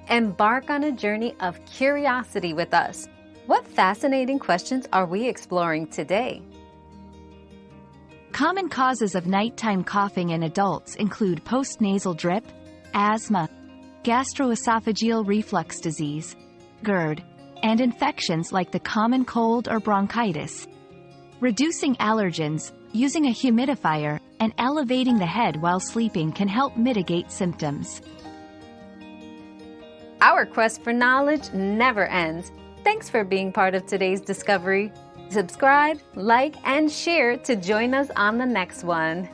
Embark on a journey of curiosity with us. What fascinating questions are we exploring today? Common causes of nighttime coughing in adults include postnasal drip, asthma, gastroesophageal reflux disease, GERD, and infections like the common cold or bronchitis. Reducing allergens, using a humidifier, and elevating the head while sleeping can help mitigate symptoms. Our quest for knowledge never ends. Thanks for being part of today's discovery. Subscribe, like, and share to join us on the next one.